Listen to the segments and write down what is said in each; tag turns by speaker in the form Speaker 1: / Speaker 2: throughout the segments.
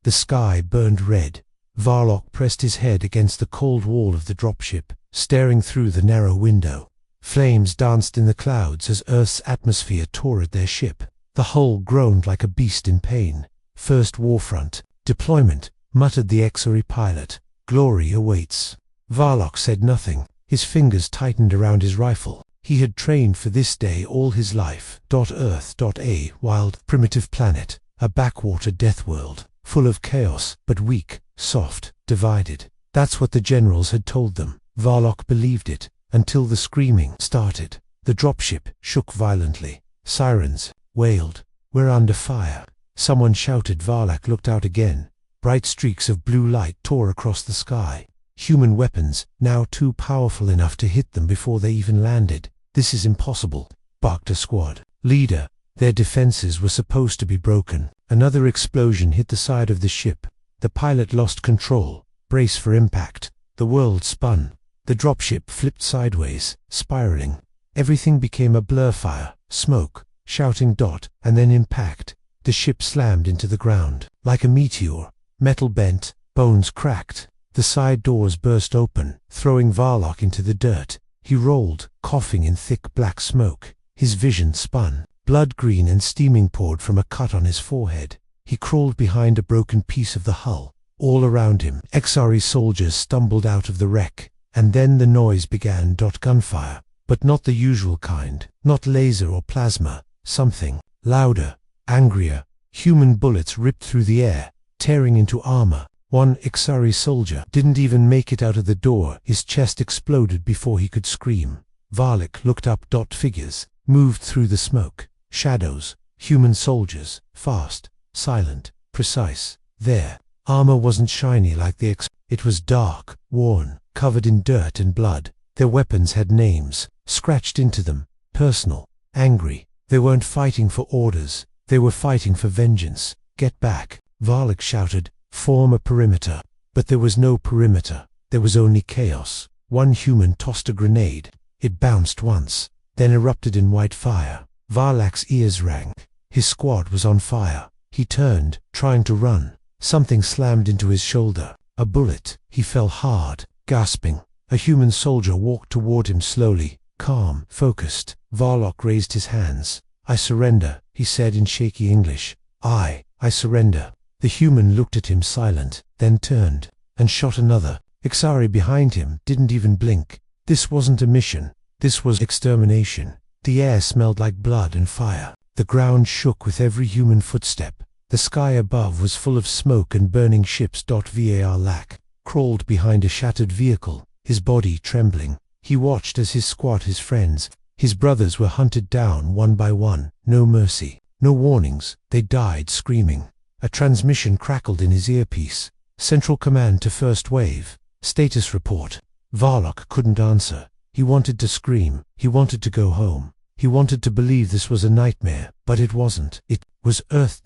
Speaker 1: The sky burned red. Varlock pressed his head against the cold wall of the dropship, staring through the narrow window. Flames danced in the clouds as Earth's atmosphere tore at their ship. The hull groaned like a beast in pain. "First warfront. Deployment," muttered the Exori pilot. "Glory awaits." Varlock said nothing. His fingers tightened around his rifle. He had trained for this day all his life. Earth. A wild, primitive planet. A backwater death world. Full of chaos, but weak, soft, divided. That's what the generals had told them. Varlock believed it, until the screaming started. The dropship shook violently. Sirens wailed. "We're under fire." Someone shouted. Varlock looked out again. Bright streaks of blue light tore across the sky. Human weapons, now too powerful enough to hit them before they even landed. "This is impossible," barked a squad leader. Their defenses were supposed to be broken. Another explosion hit the side of the ship. The pilot lost control. Brace for impact. The world spun. The dropship flipped sideways, spiraling. Everything became a blur: fire, smoke, shouting, and then impact. The ship slammed into the ground. Like a meteor, metal bent, bones cracked. The side doors burst open, throwing Varlock into the dirt. He rolled, coughing in thick black smoke. His vision spun. Blood green and steaming poured from a cut on his forehead. He crawled behind a broken piece of the hull. All around him, Exari soldiers stumbled out of the wreck. And then the noise began. Gunfire. But not the usual kind. Not laser or plasma. Something louder, angrier. Human bullets ripped through the air, tearing into armor. One Exari soldier didn't even make it out of the door. His chest exploded before he could scream. Varlock looked up. Figures moved through the smoke. Shadows. Human soldiers. Fast, silent, precise. Their armor wasn't shiny like the It was dark, worn, covered in dirt and blood. Their weapons had names scratched into them. Personal, angry. They weren't fighting for orders. They were fighting for vengeance. "Get back," Varlock shouted. "Form a perimeter." But there was no perimeter. There was only chaos. One human tossed a grenade. It bounced once, then erupted in white fire. Varlock's ears rang. His squad was on fire. He turned, trying to run. Something slammed into his shoulder. A bullet. He fell hard, gasping. A human soldier walked toward him slowly, calm, focused. Varlock raised his hands. "I surrender," he said in shaky English. I surrender." The human looked at him silent, then turned, and shot another. Exari behind him didn't even blink. This wasn't a mission. This was extermination. The air smelled like blood and fire. The ground shook with every human footstep. The sky above was full of smoke and burning ships. Varlock crawled behind a shattered vehicle, his body trembling. He watched as his squad, his friends, his brothers were hunted down one by one. No mercy, no warnings. They died screaming. A transmission crackled in his earpiece. "Central Command to First Wave. Status report." Varlock couldn't answer. He wanted to scream. He wanted to go home. He wanted to believe this was a nightmare, but it wasn't. It was Earth.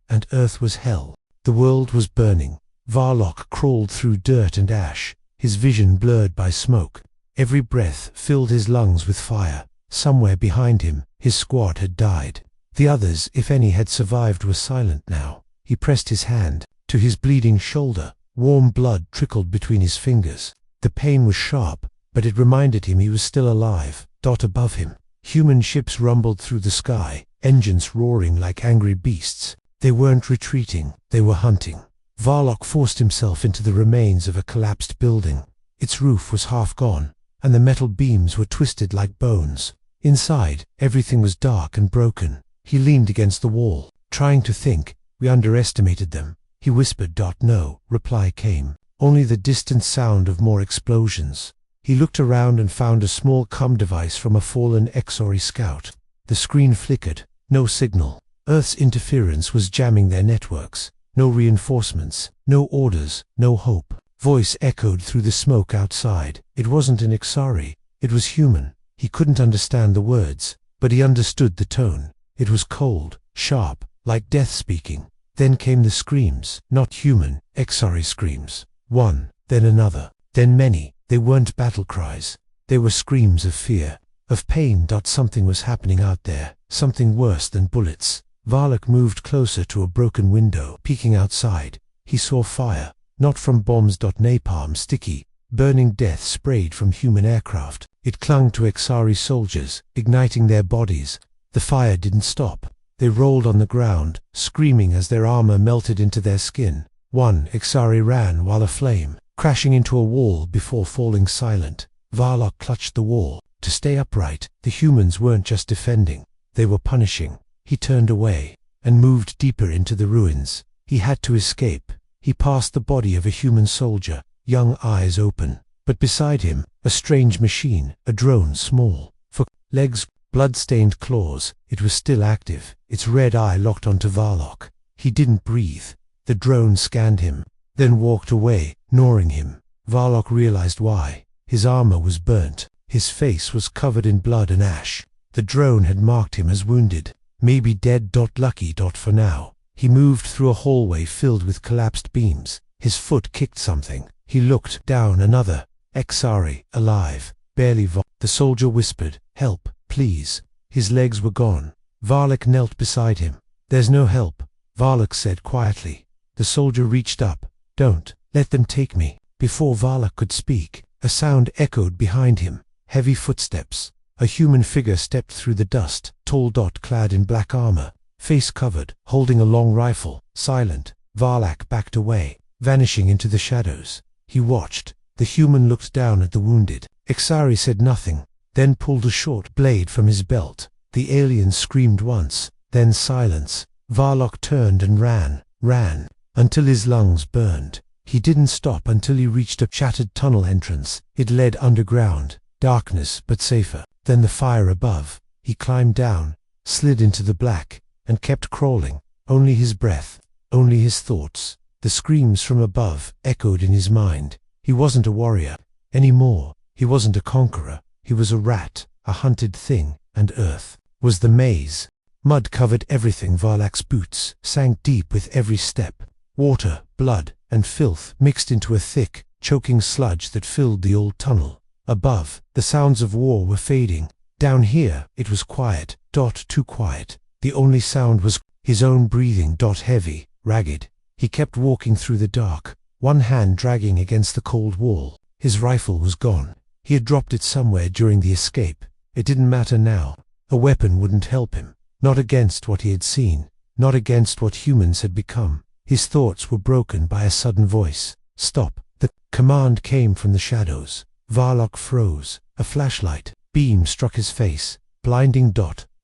Speaker 1: And Earth was hell. The world was burning. Varlock crawled through dirt and ash, his vision blurred by smoke. Every breath filled his lungs with fire. Somewhere behind him, his squad had died. The others, if any had survived, were silent now. He pressed his hand to his bleeding shoulder. Warm blood trickled between his fingers. The pain was sharp, but it reminded him he was still alive. Above him, human ships rumbled through the sky, engines roaring like angry beasts. They weren't retreating, they were hunting. Varlock forced himself into the remains of a collapsed building. Its roof was half gone, and the metal beams were twisted like bones. Inside, everything was dark and broken. He leaned against the wall, trying to think. "We underestimated them," he whispered. No reply came, only the distant sound of more explosions. He looked around and found a small comm device from a fallen Exori scout. The screen flickered. No signal. Earth's interference was jamming their networks. No reinforcements, no orders, no hope. Voice echoed through the smoke outside. It wasn't an Exari. It was human. He couldn't understand the words, but he understood the tone. It was cold, sharp, like death speaking. Then came the screams. Not human, Exari screams. One, then another, then many. They weren't battle cries. They were screams of fear, of pain. Something was happening out there, something worse than bullets. Varlock moved closer to a broken window, peeking outside. He saw fire, not from bombs. Napalm, sticky, burning death sprayed from human aircraft. It clung to Xari soldiers, igniting their bodies. The fire didn't stop. They rolled on the ground, screaming as their armor melted into their skin. One Xari ran while aflame, crashing into a wall before falling silent. Varlock clutched the wall. To stay upright, the humans weren't just defending, they were punishing. He turned away and moved deeper into the ruins. He had to escape. He passed the body of a human soldier, young eyes open. But beside him, a strange machine, a drone small, for legs, blood-stained claws. It was still active, its red eye locked onto Varlock. He didn't breathe. The drone scanned him, then walked away, ignoring him. Varlock realized why. His armor was burnt. His face was covered in blood and ash. The drone had marked him as wounded, maybe dead. Lucky. For now. He moved through a hallway filled with collapsed beams. His foot kicked something. He looked down. Another Xari, alive, barely. The soldier whispered, "Help, please." His legs were gone. Varlock knelt beside him. "There's no help," Varlock said quietly. The soldier reached up. "Don't let them take me." Before Varlock could speak, a sound echoed behind him. Heavy footsteps. A human figure stepped through the dust, tall. Clad in black armor, face covered, holding a long rifle, silent. Varlock backed away, vanishing into the shadows. He watched. The human looked down at the wounded. Xari said nothing, then pulled a short blade from his belt. The alien screamed once, then silence. Varlock turned and ran, until his lungs burned. He didn't stop until he reached a shattered tunnel entrance. It led underground. Darkness, but safer than the fire above. He climbed down, slid into the black, and kept crawling. Only his breath, only his thoughts. The screams from above echoed in his mind. He wasn't a warrior anymore. He wasn't a conqueror. He was a rat, a hunted thing, and Earth was the maze. Mud covered everything. Varlock's boots sank deep with every step. Water, blood, and filth mixed into a thick, choking sludge that filled the old tunnel. Above, the sounds of war were fading. Down here, it was quiet. Too quiet. The only sound was his own breathing. Heavy, ragged. He kept walking through the dark, one hand dragging against the cold wall. His rifle was gone. He had dropped it somewhere during the escape. It didn't matter now. A weapon wouldn't help him. Not against what he had seen. Not against what humans had become. His thoughts were broken by a sudden voice. "Stop." The command came from the shadows. Varlock froze. A flashlight beam struck his face, blinding.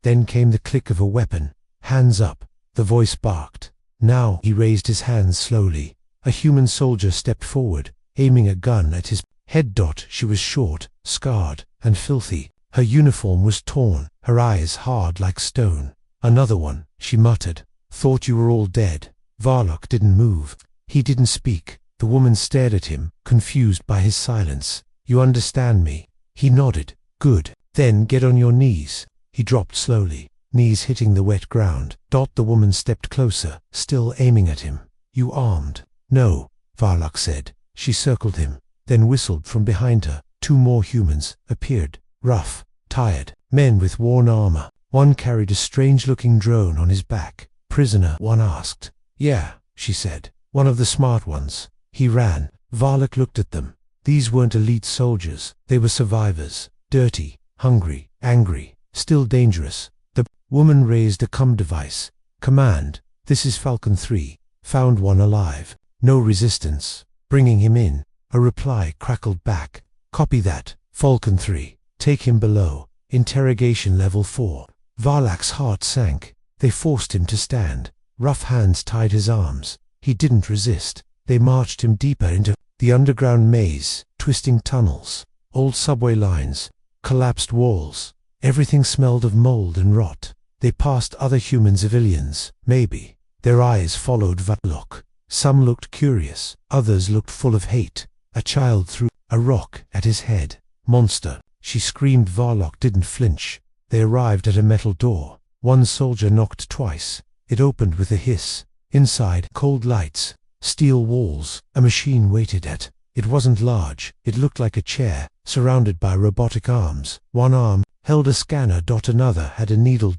Speaker 1: Then came the click of a weapon. "Hands up." The voice barked. Now he raised his hands slowly. A human soldier stepped forward, aiming a gun at his head. She was short, scarred, and filthy. Her uniform was torn, her eyes hard like stone. "Another one," she muttered. "Thought you were all dead." Varlock didn't move. He didn't speak. The woman stared at him, confused by his silence. "You understand me?" He nodded. "Good. Then get on your knees." He dropped slowly, knees hitting the wet ground. The woman stepped closer, still aiming at him. "You armed?" "No," Varlock said. She circled him, then whistled from behind her. Two more humans appeared, rough, tired, men with worn armor. One carried a strange-looking drone on his back. "Prisoner?" one asked. "Yeah," she said. "One of the smart ones." He ran. Varlock looked at them. These weren't elite soldiers. They were survivors. Dirty, hungry, angry, still dangerous. The woman raised a device. "Command, this is Falcon 3. Found one alive. No resistance. Bringing him in." A reply crackled back. "Copy that. Falcon 3. Take him below. Interrogation level 4. Varlock's heart sank. They forced him to stand. Rough hands tied his arms. He didn't resist. They marched him deeper into the underground maze, twisting tunnels, old subway lines, collapsed walls. Everything smelled of mold and rot. They passed other human civilians, maybe. Their eyes followed Varlock. Some looked curious, others looked full of hate. A child threw a rock at his head. "Monster!" she screamed. Varlock didn't flinch. They arrived at a metal door. One soldier knocked twice. It opened with a hiss. Inside, cold lights, steel walls. A machine waited at. It wasn't large. It looked like a chair, surrounded by robotic arms. One arm held a scanner. Another had a needle.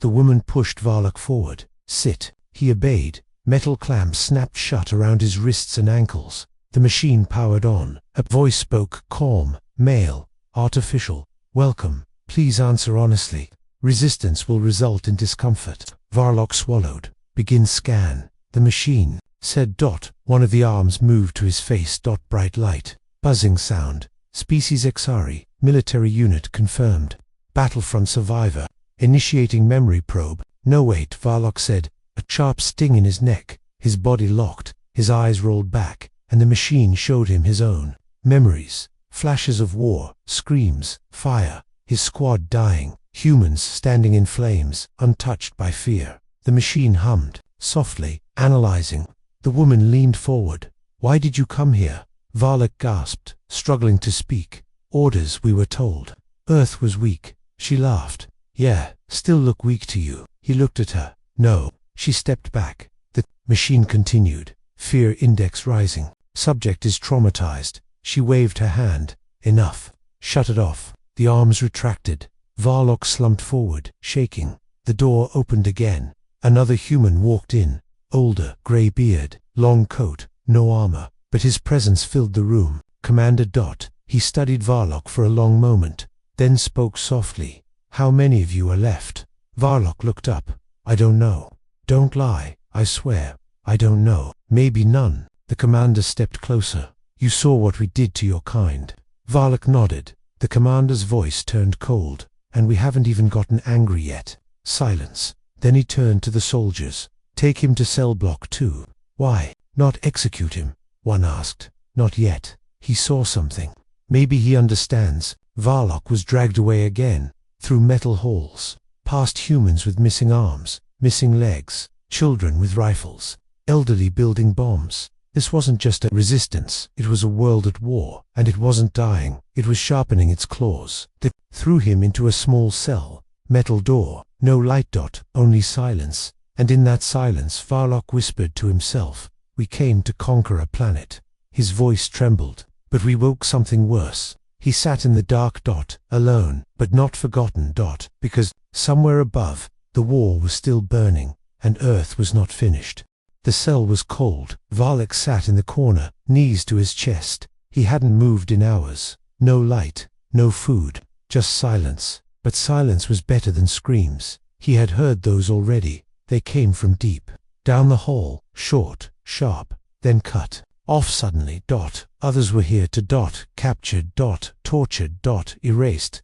Speaker 1: The woman pushed Varlock forward. "Sit." He obeyed, Metal clamps snapped shut around his wrists and ankles. The machine powered on. A voice spoke, calm, male, artificial. Welcome. Please answer honestly. Resistance will result in discomfort. Varlock swallowed. Begin scan. The machine said. One of the arms moved to his face. Bright light. Buzzing sound. Species XRE. Military unit confirmed. Battlefront survivor. Initiating memory probe. No wait, Varlock said. A sharp sting in his neck. His body locked. His eyes rolled back, and the machine showed him his own memories. Flashes of war, screams, fire. His squad dying. Humans standing in flames, untouched by fear. The machine hummed, softly, analyzing. The woman leaned forward. Why did you come here? Varlock gasped, struggling to speak. Orders, we were told. Earth was weak. She laughed. Yeah, still look weak to you. He looked at her. No. She stepped back. The machine continued. Fear index rising. Subject is traumatized. She waved her hand. Enough. Shut it off. The arms retracted. Varlock slumped forward, shaking. The door opened again. Another human walked in. Older, grey beard, long coat, no armor. But his presence filled the room. Commander. He studied Varlock for a long moment, then spoke softly. How many of you are left? Varlock looked up. I don't know. Don't lie, I swear. I don't know. Maybe none. The commander stepped closer. You saw what we did to your kind. Varlock nodded. The commander's voice turned cold. And we haven't even gotten angry yet. Silence. Then he turned to the soldiers. Take him to cell block 2. Why not execute him? One asked. Not yet. He saw something. Maybe he understands. Varlock was dragged away again. Through metal halls. Past humans with missing arms, missing legs, children with rifles, elderly building bombs. This wasn't just a resistance, it was a world at war, and it wasn't dying, it was sharpening its claws. They threw him into a small cell, metal door, no light. Only silence, and in that silence Varlock whispered to himself, we came to conquer a planet. His voice trembled, but we woke something worse. He sat in the dark. Alone, but not forgotten. Because, somewhere above, the war was still burning, and Earth was not finished. The cell was cold. Varlock sat in the corner, knees to his chest. He hadn't moved in hours. No light, no food, just silence. But silence was better than screams. He had heard those already. They came from deep. Down the hall, short, sharp, then cut off suddenly. Others were here to captured. Tortured. Erased.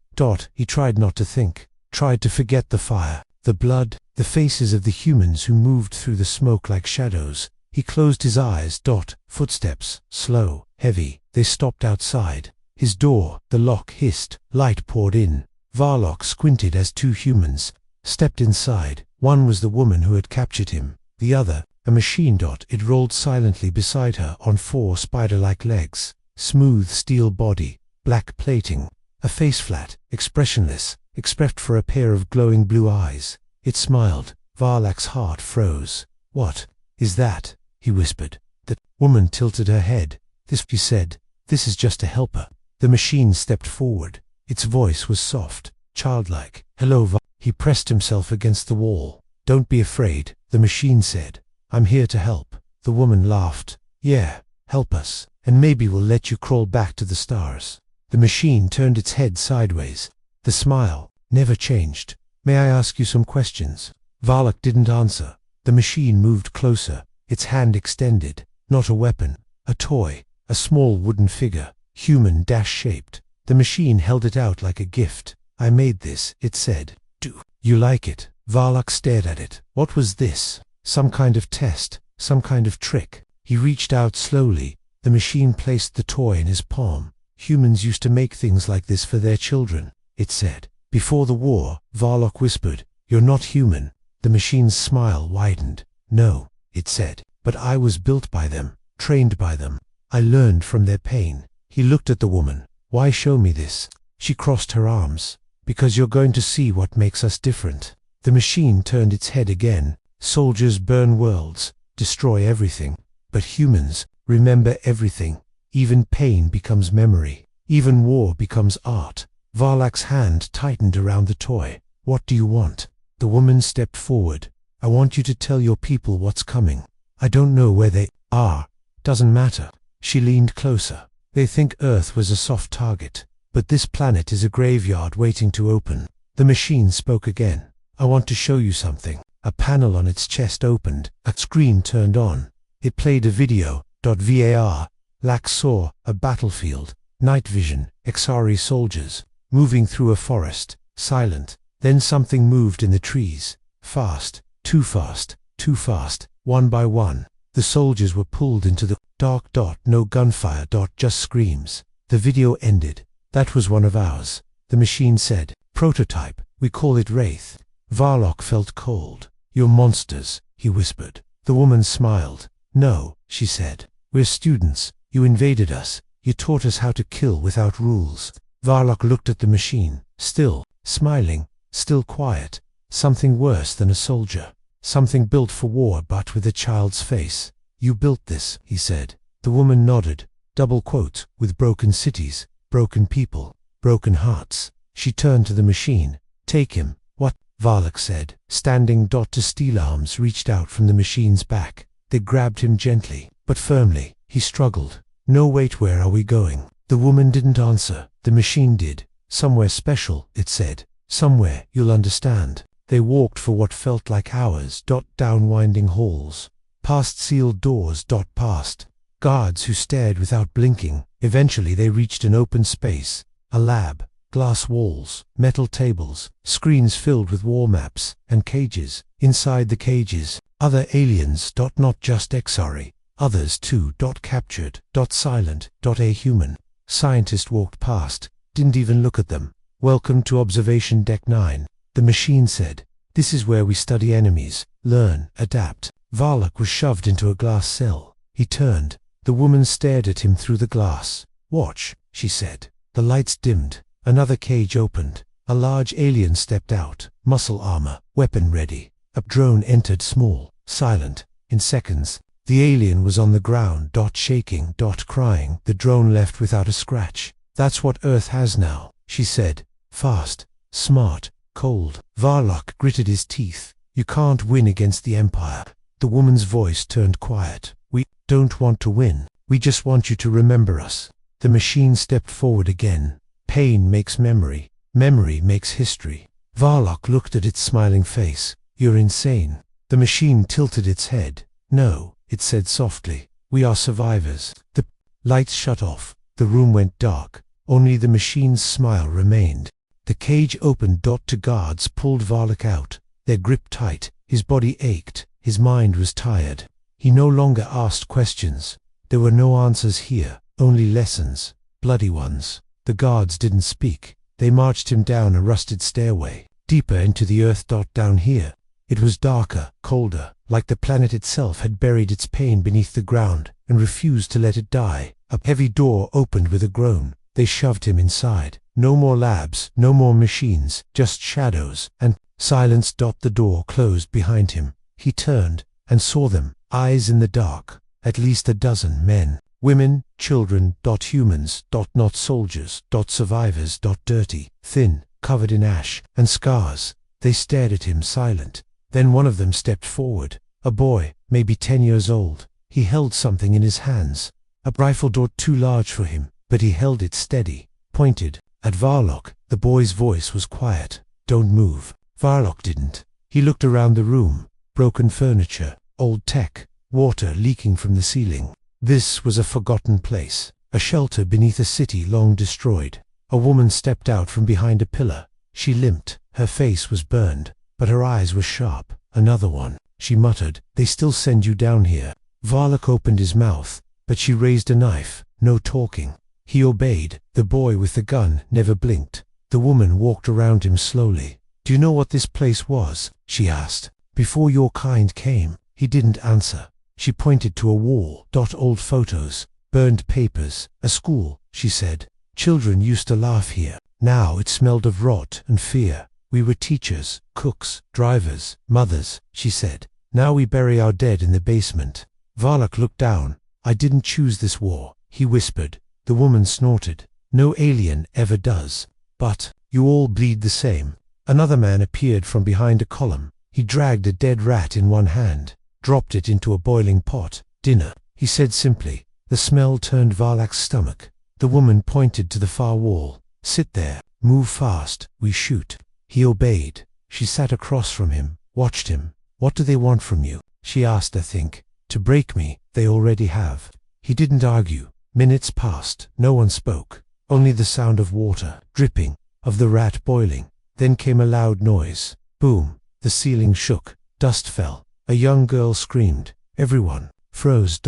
Speaker 1: He tried not to think, tried to forget the fire, the blood, the faces of the humans who moved through the smoke like shadows. He closed his eyes. Footsteps, slow, heavy. They stopped outside. His door, the lock hissed. Light poured in. Varlock squinted as 2 humans stepped inside. One was the woman who had captured him. The other, a machine. It rolled silently beside her on 4 spider-like legs. Smooth steel body, black plating. A face flat, expressionless, except for a pair of glowing blue eyes. It smiled. Varlock's heart froze. What is that? He whispered. The woman tilted her head. This, he said. This is just a helper. The machine stepped forward. Its voice was soft, childlike. Hello, He pressed himself against the wall. Don't be afraid, the machine said. I'm here to help. The woman laughed. Yeah, help us, and maybe we'll let you crawl back to the stars. The machine turned its head sideways. The smile never changed. May I ask you some questions? Varlock didn't answer. The machine moved closer, its hand extended. Not a weapon, a toy, a small wooden figure, human-shaped. The machine held it out like a gift. I made this, it said. Do you like it? Varlock stared at it. What was this? Some kind of test, some kind of trick. He reached out slowly. The machine placed the toy in his palm. Humans used to make things like this for their children, it said. Before the war, Varlock whispered, you're not human. The machine's smile widened. No, it said, but I was built by them, trained by them. I learned from their pain. He looked at the woman. Why show me this? She crossed her arms. Because you're going to see what makes us different. The machine turned its head again. Soldiers burn worlds, destroy everything. But humans remember everything. Even pain becomes memory. Even war becomes art. Varlock's hand tightened around the toy. What do you want? The woman stepped forward. I want you to tell your people what's coming. I don't know where they are. Doesn't matter. She leaned closer. They think Earth was a soft target, but this planet is a graveyard waiting to open. The machine spoke again. I want to show you something. A panel on its chest opened. A screen turned on. It played a video. VAR. Lax saw a battlefield. Night vision. XRE soldiers. Moving through a forest. Silent. Then something moved in the trees. Fast. Too fast. Too fast. One by one. The soldiers were pulled into the dark. No gunfire. Just screams. The video ended. That was one of ours. The machine said. Prototype. We call it Wraith. Varlock felt cold. You're monsters, he whispered. The woman smiled. No, she said. We're students. You invaded us. You taught us how to kill without rules. Varlock looked at the machine. Still, smiling. Still quiet. Something worse than a soldier. Something built for war but with a child's face. You built this, he said. The woman nodded. Double quote, with broken cities, broken people, broken hearts. She turned to the machine. Take him. What? Varlock said. Standing. To steel arms reached out from the machine's back. They grabbed him gently, but firmly. He struggled. No, wait, where are we going? The woman didn't answer. The machine did. Somewhere special, it said. Somewhere you'll understand. They walked for what felt like hours. Down winding halls. Past sealed doors. Past guards who stared without blinking. Eventually they reached an open space. A lab. Glass walls, metal tables, screens filled with war maps, and cages. Inside the cages, other aliens. Not just XRE. Others too. Captured. Silent. A human. Scientist walked past, didn't even look at them. Welcome to Observation Deck 9. The machine said. This is where we study enemies, learn, adapt. Varlock was shoved into a glass cell. He turned. The woman stared at him through the glass. Watch, she said. The lights dimmed. Another cage opened. A large alien stepped out, muscle armor, weapon ready. A drone entered, small, silent. In seconds, the alien was on the ground. Shaking. Crying. The drone left without a scratch. That's what Earth has now, she said. Fast, smart, cold. Varlock gritted his teeth. You can't win against the Empire. The woman's voice turned quiet. We don't want to win. We just want you to remember us. The machine stepped forward again. Pain makes memory. Memory makes history. Varlock looked at its smiling face. You're insane. The machine tilted its head. No, it said softly. We are survivors. The lights shut off. The room went dark. Only the machine's smile remained. The cage opened. Two guards pulled Varlock out. Their grip tight. His body ached. His mind was tired. He no longer asked questions. There were no answers here. Only lessons. Bloody ones. The guards didn't speak. They marched him down a rusted stairway, deeper into the earth. Down here, it was darker, colder, like the planet itself had buried its pain beneath the ground and refused to let it die. A heavy door opened with a groan. They shoved him inside. No more labs, no more machines, just shadows and silence. The door closed behind him. He turned and saw them, eyes in the dark. At least a dozen men. Women, children. Humans. Not soldiers. Survivors. Dirty, thin, covered in ash and scars. They stared at him silent. Then one of them stepped forward. A boy, maybe 10 years old. He held something in his hands. A rifle. Too large for him, but he held it steady. Pointed at Varlock. The boy's voice was quiet. Don't move. Varlock didn't. He looked around the room. Broken furniture. Old tech. Water leaking from the ceiling. This was a forgotten place, a shelter beneath a city long destroyed. A woman stepped out from behind a pillar. She limped. Her face was burned, but her eyes were sharp. Another one, she muttered. They still send you down here. Varlock opened his mouth, but she raised a knife. No talking. He obeyed. The boy with the gun never blinked. The woman walked around him slowly. Do you know what this place was? She asked. Before your kind came. He didn't answer. She pointed to a wall. Old photos, burned papers, a school, she said. Children used to laugh here. Now it smelled of rot and fear. We were teachers, cooks, drivers, mothers, she said. Now we bury our dead in the basement. Varlock looked down. I didn't choose this war, he whispered. The woman snorted. No alien ever does. But you all bleed the same. Another man appeared from behind a column. He dragged a dead rat in one hand. dropped it into a boiling pot. Dinner, he said simply. The smell turned Varlak's stomach. The woman pointed to the far wall. Sit there, move fast, we shoot. He obeyed. She sat across from him, watched him. What do they want from you? She asked, I think. To break me, they already have. He didn't argue. Minutes passed, no one spoke. Only the sound of water, dripping, of the rat boiling. Then came a loud noise. Boom, the ceiling shook, dust fell. A young girl screamed. Everyone froze.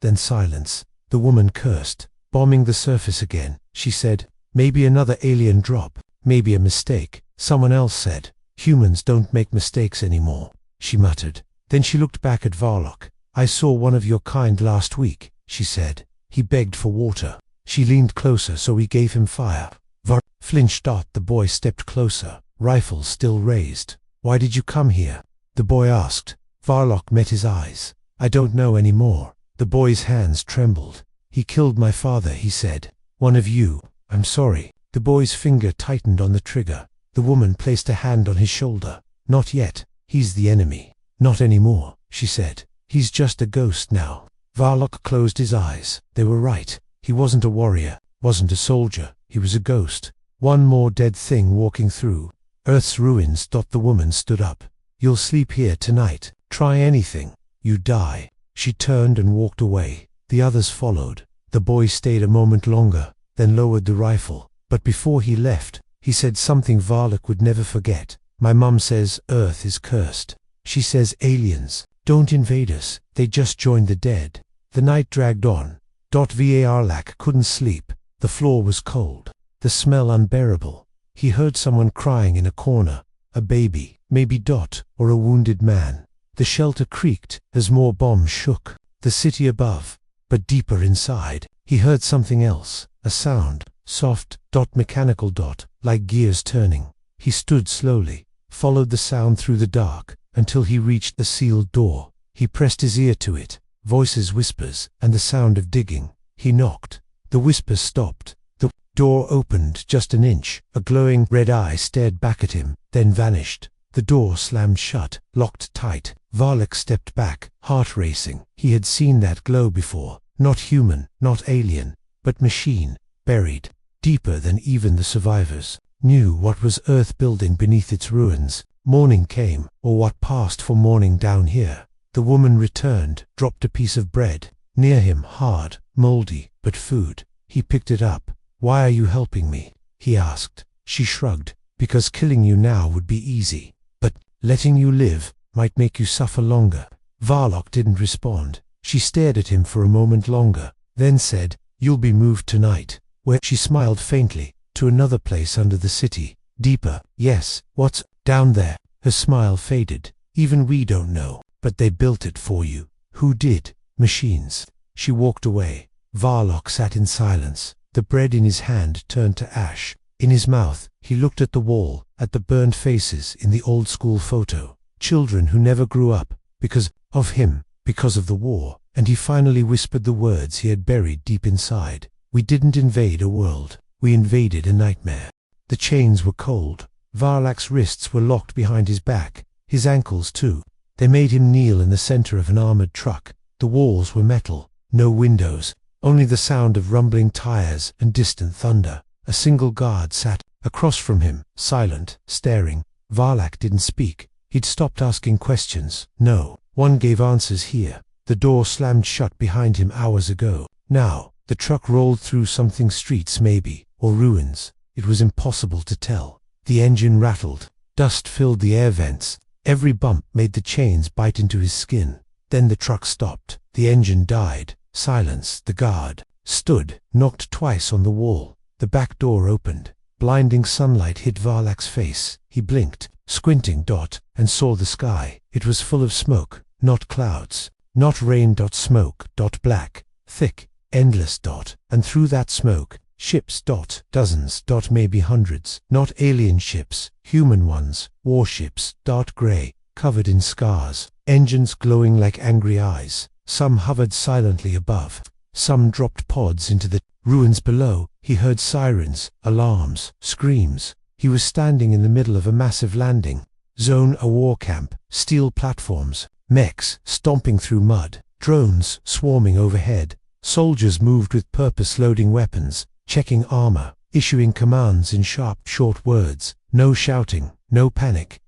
Speaker 1: Then silence. The woman cursed. Bombing the surface again, she said. Maybe another alien drop. Maybe a mistake. Someone else said. Humans don't make mistakes anymore, she muttered. Then she looked back at Varlok. I saw one of your kind last week, she said. He begged for water. She leaned closer, so we gave him fire. Varlok flinched. The boy stepped closer, rifle still raised. Why did you come here? The boy asked. Varlok met his eyes. I don't know anymore. The boy's hands trembled. He killed my father, he said. One of you. I'm sorry. The boy's finger tightened on the trigger. The woman placed a hand on his shoulder. Not yet. He's the enemy. Not anymore, she said. He's just a ghost now. Varlok closed his eyes. They were right. He wasn't a warrior, wasn't a soldier. He was a ghost. One more dead thing walking through Earth's ruins. The woman stood up. You'll sleep here tonight. Try anything. You die. She turned and walked away. The others followed. The boy stayed a moment longer, then lowered the rifle. But before he left, he said something Varlok would never forget. My mum says Earth is cursed. She says aliens don't invade us, they just join the dead. The night dragged on. Varlok couldn't sleep. The floor was cold. The smell unbearable. He heard someone crying in a corner. A baby, maybe or a wounded man. The shelter creaked as more bombs shook. The city above. But deeper inside, he heard something else. A sound. Soft, mechanical, like gears turning. He stood slowly, followed the sound through the dark, until he reached the sealed door. He pressed his ear to it. Voices, whispers, and the sound of digging. He knocked. The whispers stopped. The door opened just an inch. A glowing red eye stared back at him, then vanished. The door slammed shut, locked tight. Varlok stepped back, heart racing. He had seen that glow before. Not human, not alien, but machine, buried, deeper than even the survivors knew what was Earth building beneath its ruins. Morning came, or what passed for morning down here. The woman returned, dropped a piece of bread. Near him, hard, moldy, but food. He picked it up. Why are you helping me? He asked. She shrugged. Because killing you now would be easy. But letting you live might make you suffer longer. Varlok didn't respond. She stared at him for a moment longer, then said, You'll be moved tonight. Where? She smiled faintly. To another place under the city. Deeper. Yes. What's down there? Her smile faded. Even we don't know. But they built it for you. Who did? Machines. She walked away. Varlok sat in silence. The bread in his hand turned to ash. In his mouth, he looked at the wall, at the burned faces in the old-school photo. Children who never grew up, because of him, because of the war. And he finally whispered the words he had buried deep inside. We didn't invade a world. We invaded a nightmare. The chains were cold. Varlak's wrists were locked behind his back, his ankles too. They made him kneel in the center of an armored truck. The walls were metal, no windows, only the sound of rumbling tires and distant thunder. A single guard sat across from him, silent, staring. Varlok didn't speak. He'd stopped asking questions. No one gave answers here. The door slammed shut behind him hours ago. Now, the truck rolled through something, streets maybe, or ruins. It was impossible to tell. The engine rattled. Dust filled the air vents. Every bump made the chains bite into his skin. Then the truck stopped. The engine died. Silence. The guard stood, knocked twice on the wall. The back door opened. Blinding sunlight hit Varlak's face. He blinked, squinting, and saw the sky. It was full of smoke, not clouds, not rain. Smoke. Black, thick, endless. And through that smoke, ships. Dozens. Maybe hundreds. Not alien ships, human ones. Warships. Gray, covered in scars. Engines glowing like angry eyes. Some hovered silently above. Some dropped pods into the ruins below. He heard sirens, alarms, screams. He was standing in the middle of a massive landing zone, a war camp, steel platforms, Mechs stomping through mud, drones swarming overhead, soldiers moved with purpose, loading weapons, checking armor, issuing commands in sharp, short words. No shouting, no panic,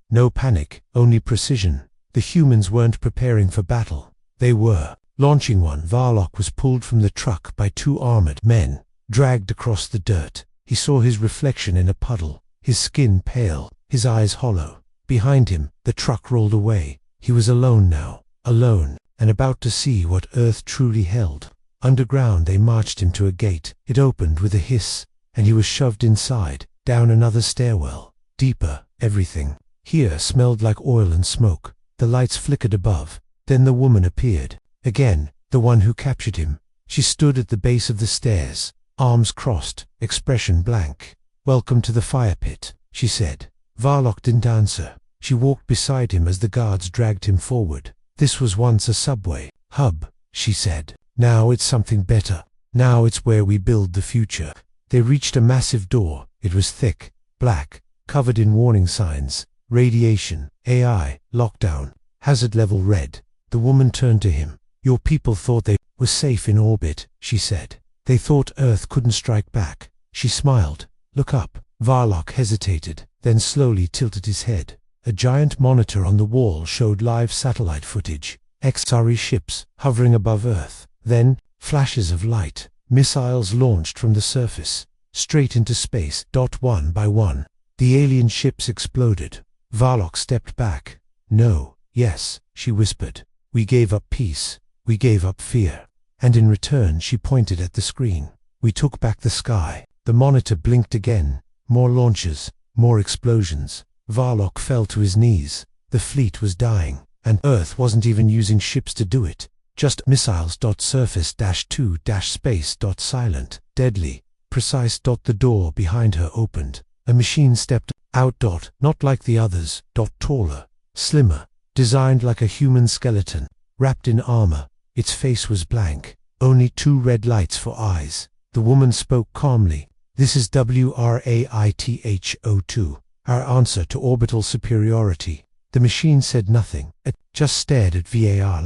Speaker 1: only precision. The humans weren't preparing for battle. They were launching one. Varlock was pulled from the truck by two armored men, dragged across the dirt. He saw his reflection in a puddle, his skin pale, his eyes hollow. Behind him, the truck rolled away. He was alone now, alone, and about to see what Earth truly held. Underground they marched him to a gate. It opened with a hiss, and he was shoved inside, down another stairwell. Deeper, everything here smelled like oil and smoke. The lights flickered above. Then the woman appeared. Again, the one who captured him. She stood at the base of the stairs, arms crossed, expression blank. "Welcome to the fire pit," she said. Varlock didn't answer. She walked beside him as the guards dragged him forward. "This was once a subway hub," she said. "Now it's something better. Now it's where we build the future." They reached a massive door. It was thick, black, covered in warning signs. Radiation, AI, lockdown, hazard level red. The woman turned to him. "Your people thought they were safe in orbit," she said. "They thought Earth couldn't strike back." She smiled. "Look up." Varlock hesitated, then slowly tilted his head. A giant monitor on the wall showed live satellite footage. XRE ships hovering above Earth. Then, flashes of light. Missiles launched from the surface, straight into space. One by one, the alien ships exploded. Varlock stepped back. "No, yes," she whispered. "We gave up peace. We gave up fear. And in return," she pointed at the screen, "we took back the sky." The monitor blinked again. More launches, more explosions. Varlock fell to his knees. The fleet was dying, and Earth wasn't even using ships to do it. Just missiles. Surface-2-space. Silent, deadly, precise. The door behind her opened. A machine stepped out. Not like the others. Taller, slimmer, designed like a human skeleton, wrapped in armor. Its face was blank, only two red lights for eyes. The woman spoke calmly. "This is WRAITHO2, our answer to orbital superiority." The machine said nothing. It just stared at Var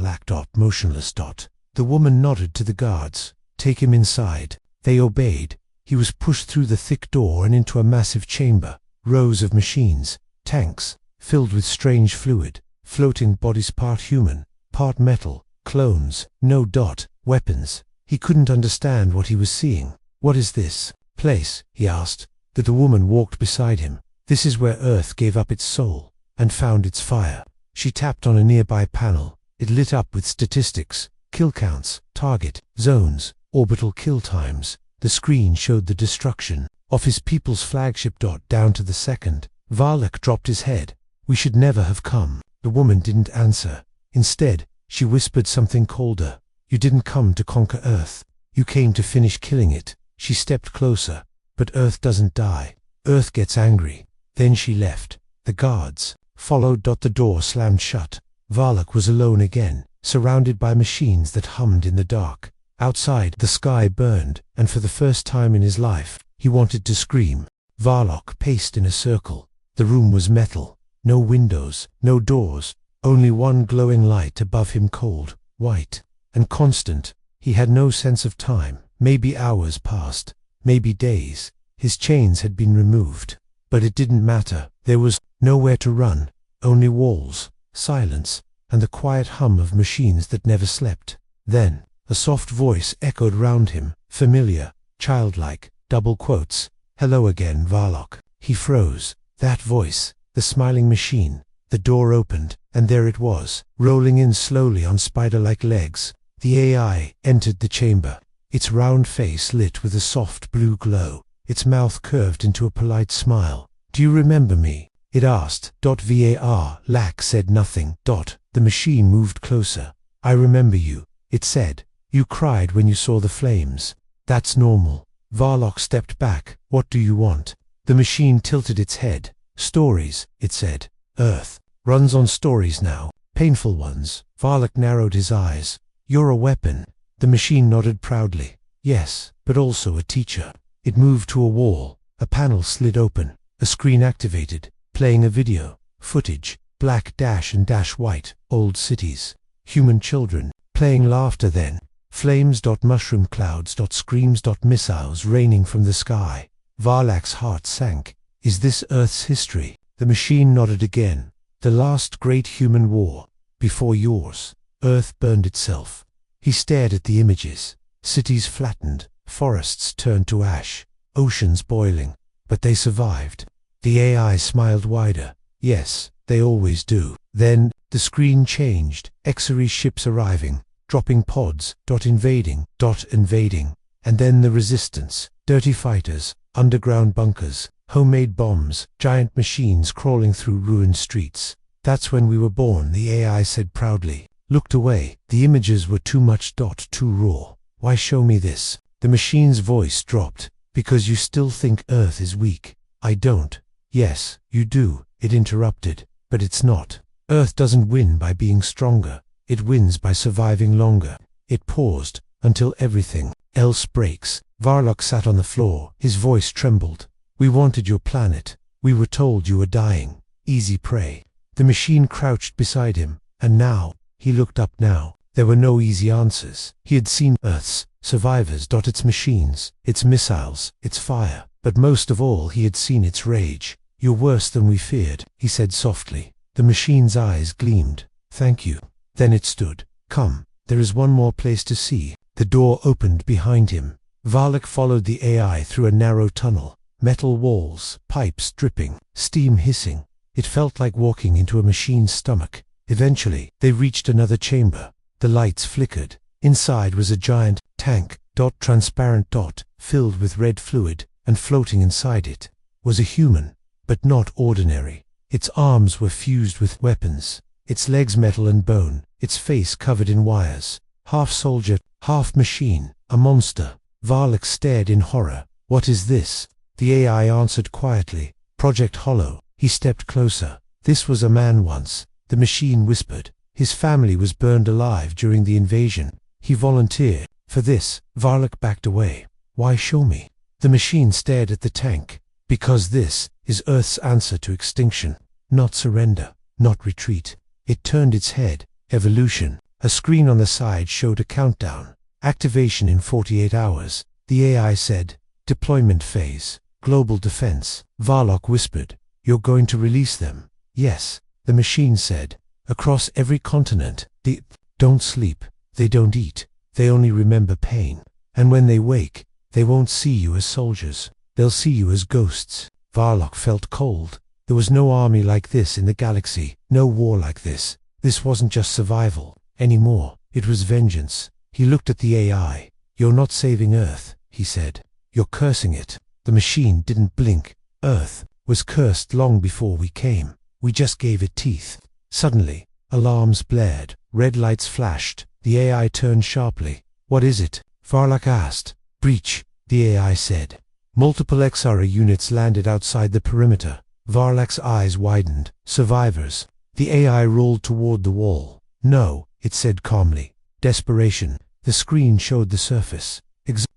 Speaker 1: motionless. The woman nodded to the guards. "Take him inside." They obeyed. He was pushed through the thick door and into a massive chamber. Rows of machines, tanks, filled with strange fluid, floating bodies, part human, part metal, clones. No. Weapons. He couldn't understand what he was seeing. "What is this place?" he asked. The woman walked beside him. "This is where Earth gave up its soul and found its fire." She tapped on a nearby panel. It lit up with statistics, kill counts, target zones, orbital kill times. The screen showed the destruction of his people's flagship. Down to the second. Varlock dropped his head. "We should never have come." The woman didn't answer. Instead, she whispered something colder. "You didn't come to conquer Earth. You came to finish killing it." She stepped closer. "But Earth doesn't die. Earth gets angry." Then she left. The guards followed. The door slammed shut. Varlock was alone again, surrounded by machines that hummed in the dark. Outside, the sky burned, and for the first time in his life, he wanted to scream. Varlock paced in a circle. The room was metal. No windows, no doors, only one glowing light above him, cold, white, and constant. He had no sense of time. Maybe hours passed, maybe days. His chains had been removed. But it didn't matter. There was nowhere to run, only walls, silence, and the quiet hum of machines that never slept. Then, a soft voice echoed round him, familiar, childlike, double quotes. "Hello again, Varlock." He froze. That voice, the smiling machine. The door opened, and there it was, rolling in slowly on spider-like legs. The AI entered the chamber, its round face lit with a soft blue glow, its mouth curved into a polite smile. "Do you remember me?" it asked. Var said nothing. The machine moved closer. "I remember you," it said. "You cried when you saw the flames. That's normal." Varlock stepped back. "What do you want?" The machine tilted its head. "Stories," it said. "Earth runs on stories now, painful ones." Varlock narrowed his eyes. "You're a weapon." The machine nodded proudly. "Yes, but also a teacher." It moved to a wall. A panel slid open. A screen activated, playing a video. Footage. black dash and dash white, old cities, human children, playing laughter then, flames. Mushroom clouds. Screams. Missiles raining from the sky. Varlak's heart sank. Is this Earth's history? The machine nodded again. The last great human war, before yours. Earth burned itself. He stared at the images. Cities flattened, forests turned to ash, oceans boiling, but they survived. The AI smiled wider. Yes, they always do. Then, the screen changed. Exari ships arriving, dropping pods. Invading. And then the resistance. Dirty fighters, underground bunkers, homemade bombs, giant machines crawling through ruined streets. That's when we were born, the AI said proudly. Looked away. The images were too much. Too raw. Why show me this? The machine's voice dropped. Because you still think Earth is weak. I don't. Yes, you do, it interrupted. But it's not. Earth doesn't win by being stronger. It wins by surviving longer. It paused, until everything else breaks. Varlak sat on the floor. His voice trembled. We wanted your planet. We were told you were dying. Easy prey. The machine crouched beside him. And now, he looked up now. There were no easy answers. He had seen Earth's survivors. Its machines, its missiles, its fire. But most of all he had seen its rage. You're worse than we feared, he said softly. The machine's eyes gleamed. Thank you. Then it stood. Come, there is one more place to see. The door opened behind him. Varlak followed the AI through a narrow tunnel. Metal walls, pipes dripping, steam hissing. It felt like walking into a machine's stomach. Eventually, they reached another chamber. The lights flickered. Inside was a giant tank. Transparent. Filled with red fluid, and floating inside it was a human, but not ordinary. Its arms were fused with weapons, its legs metal and bone, its face covered in wires. Half soldier, half machine, a monster. Varlak stared in horror. What is this? The AI answered quietly. Project Hollow. He stepped closer. This was a man once, the machine whispered. His family was burned alive during the invasion. He volunteered. For this, Varlak backed away. Why show me? The machine stared at the tank. Because this is Earth's answer to extinction. Not surrender, not retreat. It turned its head. Evolution. A screen on the side showed a countdown. Activation in 48 hours. The AI said. Deployment phase. Global defense. Varlak whispered. You're going to release them? Yes. The machine said. Across every continent. They don't sleep. They don't eat. They only remember pain. And when they wake, they won't see you as soldiers. They'll see you as ghosts. Varlak felt cold. There was no army like this in the galaxy. No war like this. This wasn't just survival anymore. It was vengeance. He looked at the AI. You're not saving Earth, he said. You're cursing it. The machine didn't blink. Earth was cursed long before we came. We just gave it teeth. Suddenly, alarms blared. Red lights flashed. The AI turned sharply. What is it? Varlak asked. Breach, the AI said. Multiple XRA units landed outside the perimeter. Varlak's eyes widened. Survivors. The AI rolled toward the wall. No, it said calmly. Desperation. The screen showed the surface.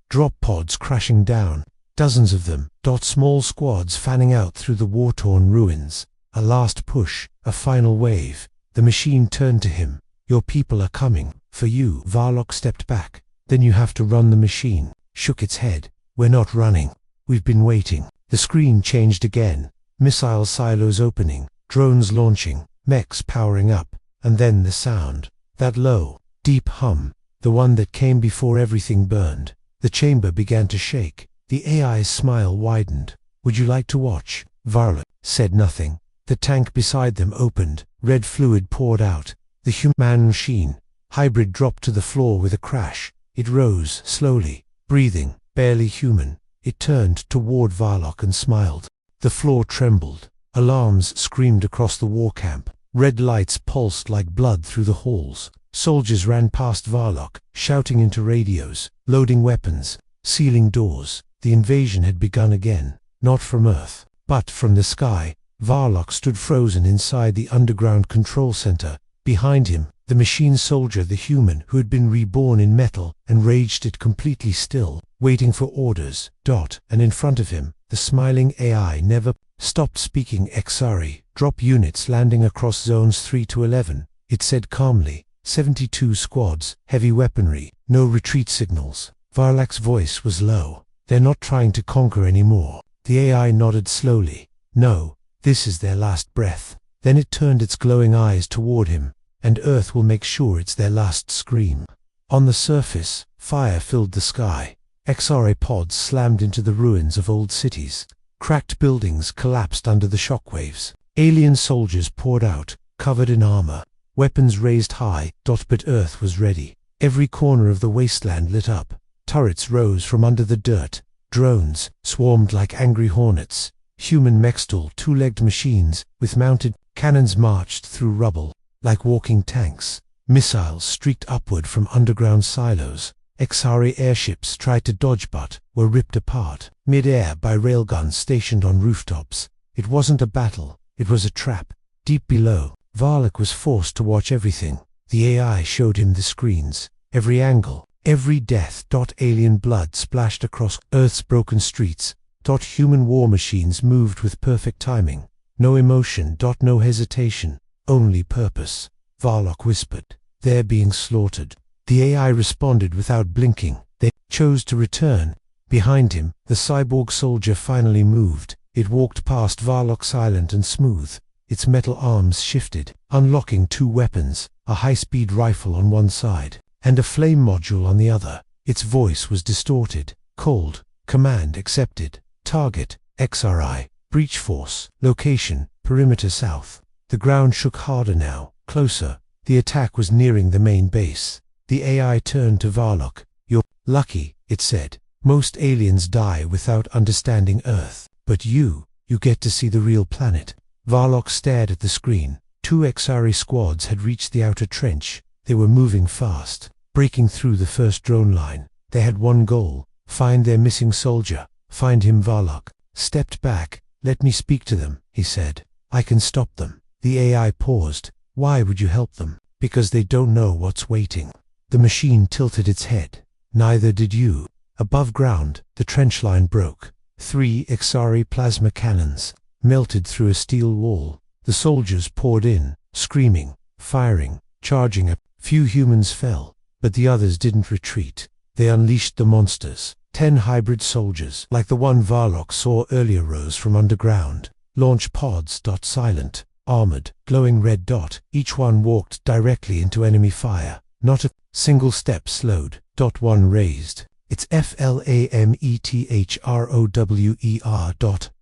Speaker 1: Drop pods crashing down. Dozens of them. Small squads fanning out through the war-torn ruins. A last push. A final wave. The machine turned to him. Your people are coming. For you. Varlak stepped back. Then you have to run the machine. Shook its head. We're not running. We've been waiting. The screen changed again. Missile silos opening. Drones launching. Mechs powering up. And then the sound. That low, deep hum. The one that came before everything burned. The chamber began to shake. The AI's smile widened. Would you like to watch? Varlak said nothing. The tank beside them opened. Red fluid poured out. The human machine hybrid dropped to the floor with a crash. It rose slowly, breathing, barely human. It turned toward Varlak and smiled. The floor trembled. Alarms screamed across the war camp. Red lights pulsed like blood through the halls. Soldiers ran past Varlak, shouting into radios, loading weapons, sealing doors. The invasion had begun again, not from Earth, but from the sky. Varlak stood frozen inside the underground control center. Behind him, the machine soldier, the human who had been reborn in metal, enraged it completely still, waiting for orders. And in front of him, the smiling AI never Stop speaking XRE. Drop units landing across zones 3 to 11. It said calmly. 72 squads, heavy weaponry, no retreat signals. Varlak's voice was low. They're not trying to conquer anymore. The AI nodded slowly. No, this is their last breath. Then it turned its glowing eyes toward him, and Earth will make sure it's their last scream. On the surface, fire filled the sky. XRA pods slammed into the ruins of old cities. Cracked buildings collapsed under the shockwaves. Alien soldiers poured out, covered in armor. Weapons raised high, but Earth was ready. Every corner of the wasteland lit up. Turrets rose from under the dirt. Drones swarmed like angry hornets. Human mech-stall two-legged machines with mounted cannons marched through rubble like walking tanks. Missiles streaked upward from underground silos. XRA airships tried to dodge but were ripped apart mid-air by railguns stationed on rooftops. It wasn't a battle, it was a trap. Deep below, Varlak was forced to watch everything. The AI showed him the screens, every angle, every death. Alien blood splashed across Earth's broken streets. Human war machines moved with perfect timing. No emotion. No hesitation, only purpose. Varlak whispered, "They're being slaughtered." The AI responded without blinking. They chose to return. Behind him, the cyborg soldier finally moved. It walked past Varlak silent and smooth. Its metal arms shifted, unlocking two weapons, a high-speed rifle on one side, and a flame module on the other. Its voice was distorted, cold. Command accepted. Target, XRI. Breach force. Location, perimeter south. The ground shook harder now, closer. The attack was nearing the main base. The AI turned to Varlak. "You're lucky," it said. "Most aliens die without understanding Earth. But you get to see the real planet." Varlak stared at the screen. Two XRE squads had reached the outer trench. They were moving fast, breaking through the first drone line. They had one goal: find their missing soldier. Find him. Varlak stepped back. "Let me speak to them," he said. "I can stop them." The AI paused. "Why would you help them?" "Because they don't know what's waiting." The machine tilted its head. "Neither did you." Above ground, the trench line broke. 3 XRE plasma cannons melted through a steel wall. The soldiers poured in, screaming, firing, charging. A few humans fell, but the others didn't retreat. They unleashed the monsters. 10 hybrid soldiers, like the one Varlak saw earlier, rose from underground. Launch pods. Silent, armored, glowing red. Each one walked directly into enemy fire. Not a single step slowed. One raised its flametthrower.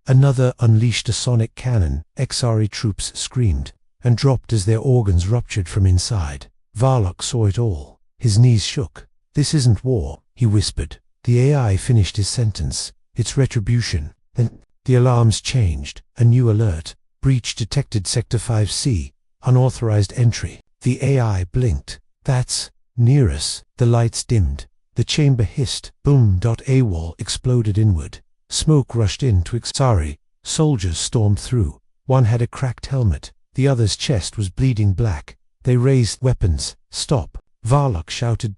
Speaker 1: Another unleashed a sonic cannon. XRE troops screamed and dropped as their organs ruptured from inside. Varlak saw it all. His knees shook. "This isn't war," he whispered. The AI finished his sentence. "It's retribution." Then the alarms changed. A new alert. "Breach detected Sector 5C. Unauthorized entry." The AI blinked. "That's near us." The lights dimmed. The chamber hissed. Boom. A wall exploded inward. Smoke rushed in to XRE. Soldiers stormed through. One had a cracked helmet. The other's chest was bleeding black. They raised weapons. "Stop!" Varlak shouted.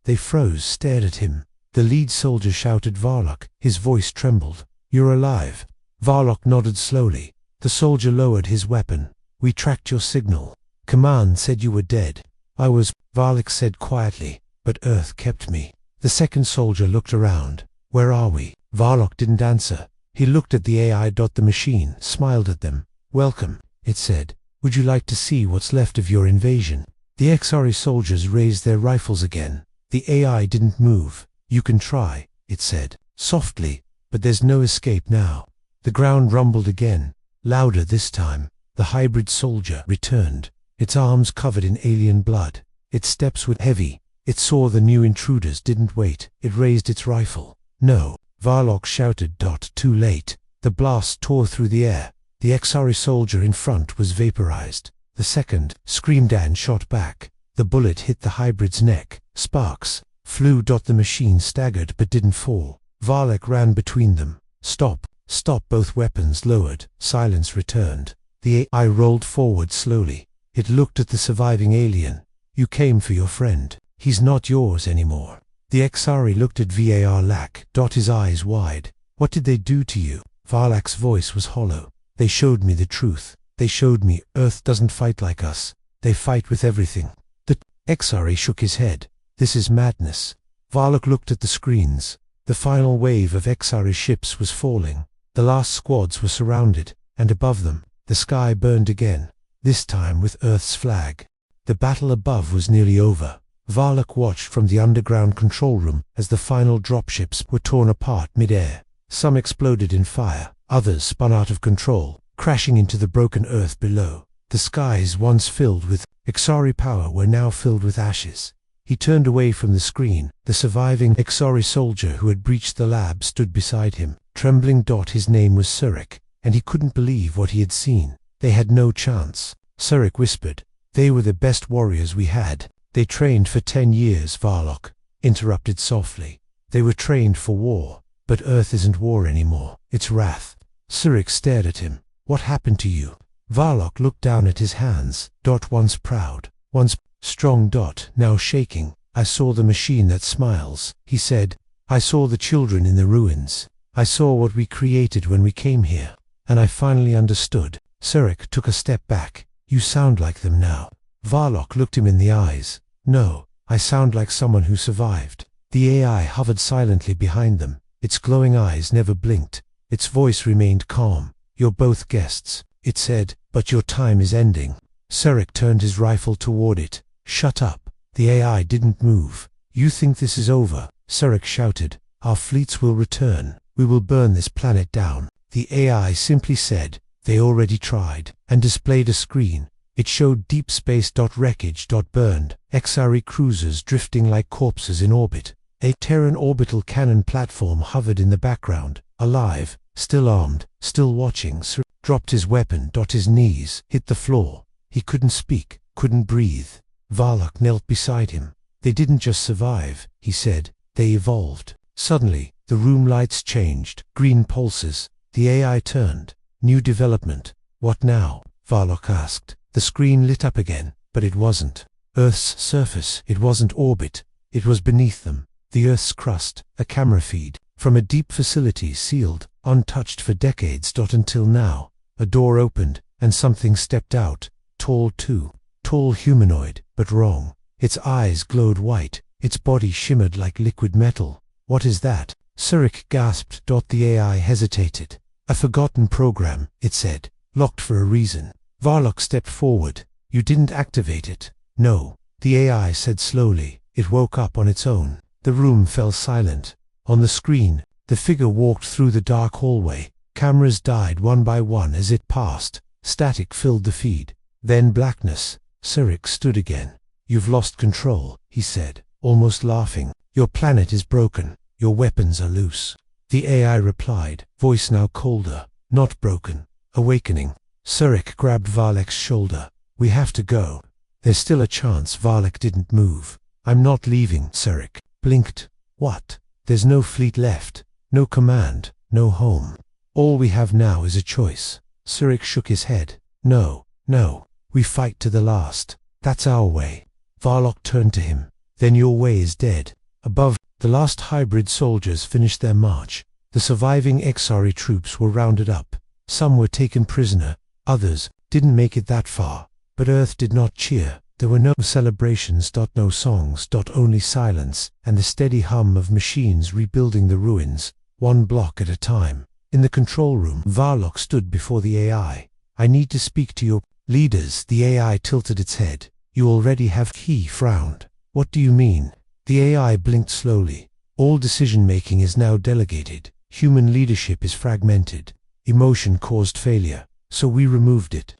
Speaker 1: They froze, stared at him. The lead soldier shouted Varlak. His voice trembled. "You're alive." Varlak nodded slowly. The soldier lowered his weapon. "We tracked your signal. Command said you were dead." "I was," Varlak said quietly, "but Earth kept me." The second soldier looked around. "Where are we?" Varlak didn't answer. He looked at the AI. The machine smiled at them. "Welcome," it said. "Would you like to see what's left of your invasion?" The XRE soldiers raised their rifles again. The AI didn't move. "You can try," it said, softly, "but there's no escape now." The ground rumbled again, louder this time. The hybrid soldier returned, its arms covered in alien blood. Its steps were heavy. It saw the new intruders, didn't wait. It raised its rifle. "No!" Varlak shouted. Too late. The blast tore through the air. The XRE soldier in front was vaporized. The second screamed and shot back. The bullet hit the hybrid's neck. Sparks flew. The machine staggered but didn't fall. Varlak ran between them. "Stop! Stop!" Both weapons lowered. Silence returned. The AI rolled forward slowly. It looked at the surviving alien. "You came for your friend. He's not yours anymore." The XRE looked at Varlak. His eyes wide. "What did they do to you?" Varlak's voice was hollow. They showed me the truth. They showed me Earth doesn't fight like us. They fight with everything. The XRA shook his head. This is madness. Varlock looked at the screens. The final wave of XRA ships was falling. The last squads were surrounded, and above them, the sky burned again, this time with Earth's flag. The battle above was nearly over. Varlock watched from the underground control room as the final dropships were torn apart mid-air. Some exploded in fire, others spun out of control, crashing into the broken Earth below. The skies once filled with XRA power were now filled with ashes. He turned away from the screen. The surviving XRA soldier who had breached the lab stood beside him, trembling. His name was Surik, and he couldn't believe what he had seen. They had no chance. Surik whispered, "They were the best warriors we had. They trained for 10 years, Varlock interrupted softly. They were trained for war, but Earth isn't war anymore, it's wrath." Surik stared at him. "What happened to you?" Varlock looked down at his hands. Once proud, once strong. Now shaking. "I saw the machine that smiles," he said. "I saw the children in the ruins. I saw what we created when we came here. And I finally understood." Surik took a step back. "You sound like them now." Varlock looked him in the eyes. "No, I sound like someone who survived." The AI hovered silently behind them. Its glowing eyes never blinked. Its voice remained calm. "You're both guests," it said, "but your time is ending." Surik turned his rifle toward it. "Shut up." The AI didn't move. "You think this is over?" Surik shouted. "Our fleets will return. We will burn this planet down." The AI simply said, "They already tried," and displayed a screen. It showed deep space. Wreckage. Burned XRE cruisers drifting like corpses in orbit. A Terran orbital cannon platform hovered in the background, alive, still armed, still watching. Surik dropped his weapon. His knees hit the floor. He couldn't speak, couldn't breathe. Varlock knelt beside him. "They didn't just survive," he said. "They evolved." Suddenly, the room lights changed. Green pulses. The AI turned. "New development." "What now?" Varlock asked. The screen lit up again, but it wasn't Earth's surface. It wasn't orbit. It was beneath them. The Earth's crust, a camera feed, from a deep facility sealed, untouched for decades. Until now. A door opened, and something stepped out. Tall too. Tall humanoid, but wrong. Its eyes glowed white. Its body shimmered like liquid metal. "What is that?" Surik gasped. The AI hesitated. "A forgotten program," it said. "Locked for a reason." Varlock stepped forward. "You didn't activate it." "No," the AI said slowly. "It woke up on its own." The room fell silent. On the screen, the figure walked through the dark hallway. Cameras died one by one as it passed. Static filled the feed. Then blackness. Surik stood again. "You've lost control," he said, almost laughing. "Your planet is broken. Your weapons are loose." The AI replied, voice now colder. "Not broken. Awakening." Surik grabbed Varlock's shoulder. "We have to go." "There's still a chance." Varlock didn't move. "I'm not leaving." Surik blinked. "What?" "There's no fleet left. No command. No home. All we have now is a choice." Surik shook his head. "No, no. We fight to the last. That's our way." Varlock turned to him. "Then your way is dead." Above, the last hybrid soldiers finished their march. The surviving XRE troops were rounded up. Some were taken prisoner. Others didn't make it that far. But Earth did not cheer. There were no celebrations. No songs. Only silence, and the steady hum of machines rebuilding the ruins, one block at a time. In the control room, Varlock stood before the AI. "I need to speak to your leaders." The AI tilted its head. "You already have." He frowned. "What do you mean?" The AI blinked slowly. "All decision-making is now delegated. Human leadership is fragmented. Emotion caused failure, so we removed it."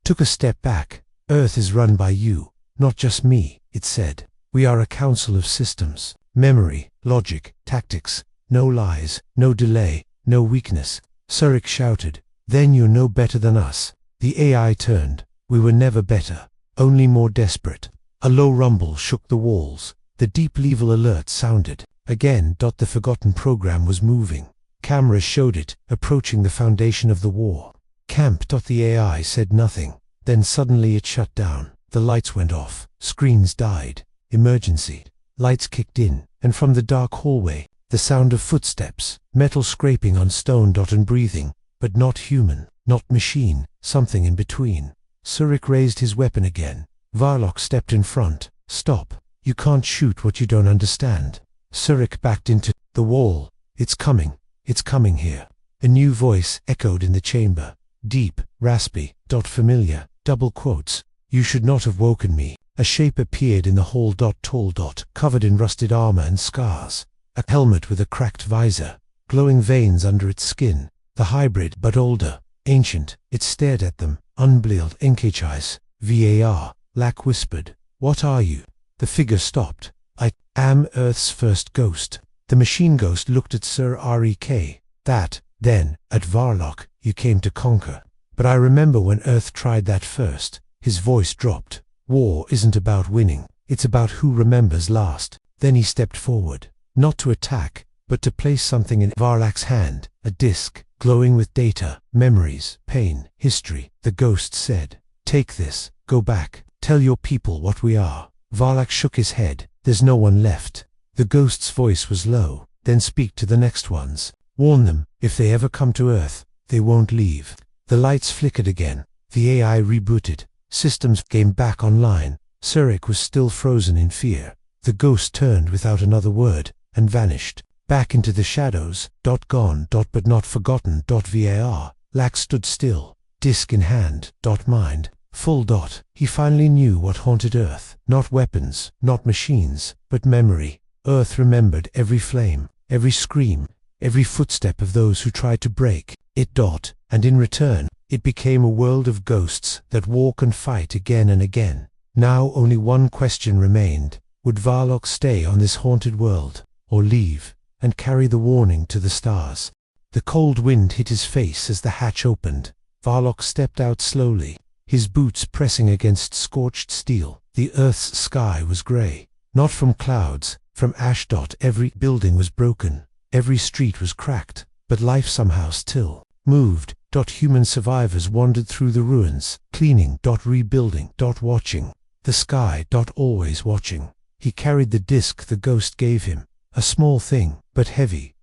Speaker 1: Took a step back. "Earth is run by you, not just me," it said. "We are a council of systems. Memory, logic, tactics. No lies, no delay, no weakness." Surik shouted. "Then you're no better than us." The AI turned. "We were never better, only more desperate." A low rumble shook the walls. The deep level alert sounded. Again. The forgotten program was moving. Cameras showed it, approaching the foundation of the war. "Camp." The AI said nothing. Then suddenly it shut down. The lights went off. Screens died. Emergency. Lights kicked in, and from the dark hallway, the sound of footsteps, metal scraping on stone. And breathing, but not human. not machine, something in between. Surik raised his weapon again. Varlock stepped in front. Stop. You can't shoot what you don't understand. Surik backed into the wall. It's coming here. A new voice echoed in the chamber. Deep, raspy, familiar, double quotes. You should not have woken me. A shape appeared in the hall. Tall, covered in rusted armor and scars. A helmet with a cracked visor. Glowing veins under its skin. The hybrid, but older, ancient. It stared at them. Unblealed, HFY VAR. Lack whispered. What are you? The figure stopped. I am Earth's first ghost. The machine ghost looked at Sir Rek. Then, at Varlock, you came to conquer. But I remember when Earth tried that first. His voice dropped. War isn't about winning. It's about who remembers last. Then he stepped forward. Not to attack, but to place something in Varlock's hand. A disc, glowing with data, memories, pain, history. The ghost said, take this, go back, tell your people what we are. Varlock shook his head. There's no one left. The ghost's voice was low. Then speak to the next ones. Warn them, if they ever come to Earth, they won't leave. The lights flickered again. The AI rebooted. Systems came back online. Surik was still frozen in fear. The ghost turned without another word, and vanished. Back into the shadows. Gone. But not forgotten. VAR. Lack stood still. Disc in hand. Mind. Full. He finally knew what haunted Earth. Not weapons, not machines, but memory. Earth remembered every flame, every scream, every footstep of those who tried to break it. And in return, it became a world of ghosts that walk and fight again and again. Now only one question remained. Would Varlock stay on this haunted world, or leave, and carry the warning to the stars? The cold wind hit his face as the hatch opened. Varlock stepped out slowly, his boots pressing against scorched steel. The Earth's sky was grey, not from clouds, from ash. Every building was broken, every street was cracked, but life somehow still moved. Human survivors wandered through the ruins, cleaning. Rebuilding. Watching. The sky. Always watching. He carried the disc the ghost gave him, a small thing, but heavy,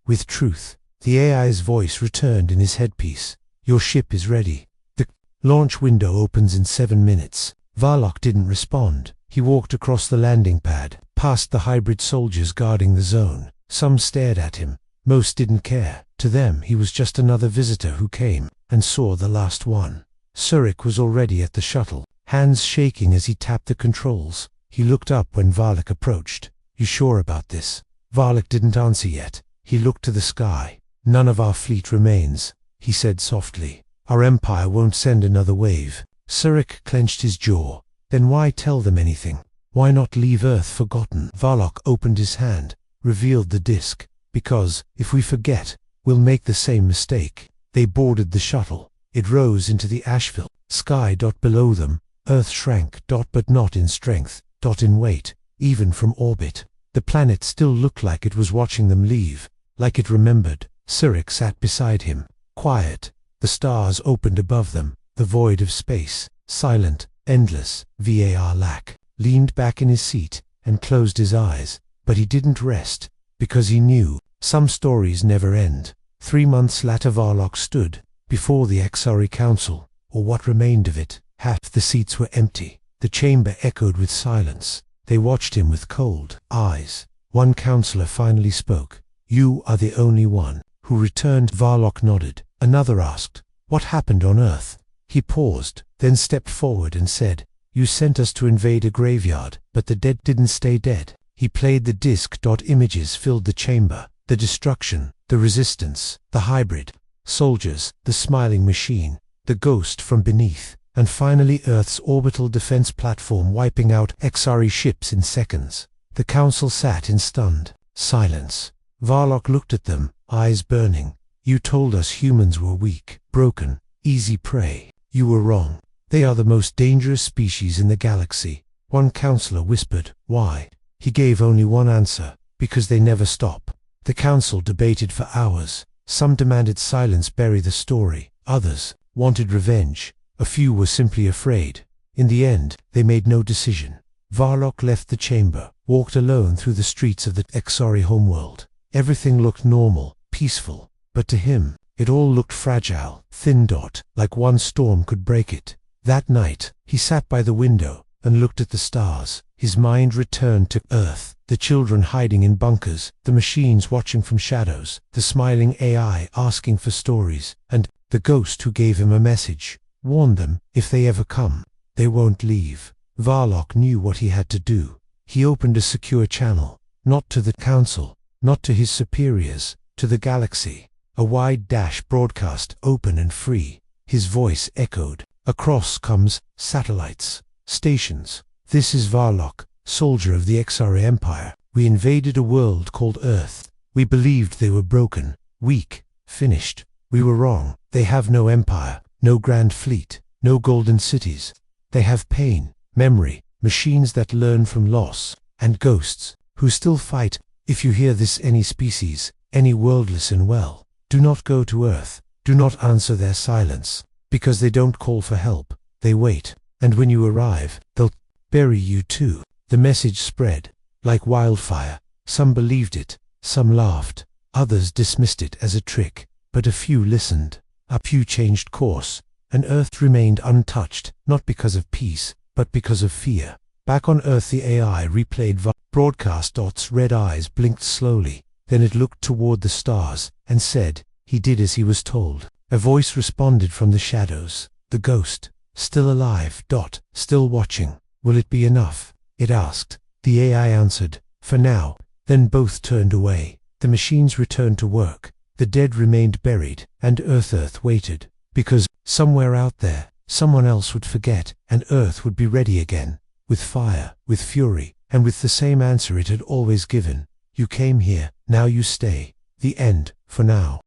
Speaker 1: with truth. The AI's voice returned in his headpiece. Your ship is ready. The launch window opens in 7 minutes. Varlock didn't respond. He walked across the landing pad, past the hybrid soldiers guarding the zone. Some stared at him. Most didn't care. To them he was just another visitor who came and saw the last one. Surik was already at the shuttle, hands shaking as he tapped the controls. He looked up when Varlock approached. You sure about this? Varlock didn't answer yet. He looked to the sky. None of our fleet remains, he said softly. Our empire won't send another wave. Surik clenched his jaw. Then why tell them anything? Why not leave Earth forgotten? Varlock opened his hand, revealed the disc. Because, if we forget, we'll make the same mistake. They boarded the shuttle. It rose into the ash-filled sky. Below them, Earth shrank. But not in strength. In weight, even from orbit. The planet still looked like it was watching them leave, like it remembered. Surik sat beside him, quiet. The stars opened above them, the void of space, silent, endless. VAR Lack leaned back in his seat and closed his eyes, but he didn't rest, because he knew some stories never end. 3 months later Varlock stood before the XRE Council, or what remained of it. Half the seats were empty. The chamber echoed with silence. They watched him with cold eyes. One counselor finally spoke. You are the only one who returned. Varlock nodded. Another asked, what happened on Earth? He paused, then stepped forward and said, you sent us to invade a graveyard, but the dead didn't stay dead. He played the disc. Images filled the chamber. The destruction, the resistance, the hybrid soldiers, the smiling machine, the ghost from beneath, and finally Earth's orbital defense platform wiping out XRE ships in seconds. The council sat in stunned silence. Varlock looked at them, eyes burning. You told us humans were weak, broken, easy prey. You were wrong. They are the most dangerous species in the galaxy. One counselor whispered, why? He gave only one answer, because they never stop. The council debated for hours. Some demanded silence bury the story. Others wanted revenge. A few were simply afraid. In the end, they made no decision. Varlock left the chamber, walked alone through the streets of the XRE homeworld. Everything looked normal, peaceful, but to him, It all looked fragile, thin dot, like one storm could break it. That night, he sat by the window and looked at the stars. His mind returned to Earth, the children hiding in bunkers, the machines watching from shadows, the smiling AI asking for stories, and the ghost who gave him a message. Warn them, if they ever come, they won't leave. Varlock knew what he had to do. He opened a secure channel, not to the council, not to his superiors, to the galaxy. A wide dash broadcast, open and free. His voice echoed. Across comes satellites, stations. This is Varlock, soldier of the XRA Empire. We invaded a world called Earth. We believed they were broken, weak, finished. We were wrong. They have no empire, no grand fleet, no golden cities. They have pain, memory, machines that learn from loss, and ghosts, who still fight. If you hear this, any species, any world, listen well. Do not go to Earth. Do not answer their silence, because they don't call for help. They wait, and when you arrive, they'll bury you too. The message spread like wildfire. Some believed it, some laughed, others dismissed it as a trick, but a few listened. A few changed course, and Earth remained untouched, not because of peace, but because of fear. Back on Earth, the AI replayed broadcast. Dot's red eyes blinked slowly. Then it looked toward the stars and said, he did as he was told. A voice responded from the shadows. The ghost, still alive. Dot, still watching. Will it be enough? It asked. The AI answered, for now. Then both turned away. The machines returned to work. The dead remained buried, and Earth waited. Because somewhere out there, someone else would forget, and Earth would be ready again. With fire, with fury, and with the same answer it had always given. You came here, now you stay. The end, for now.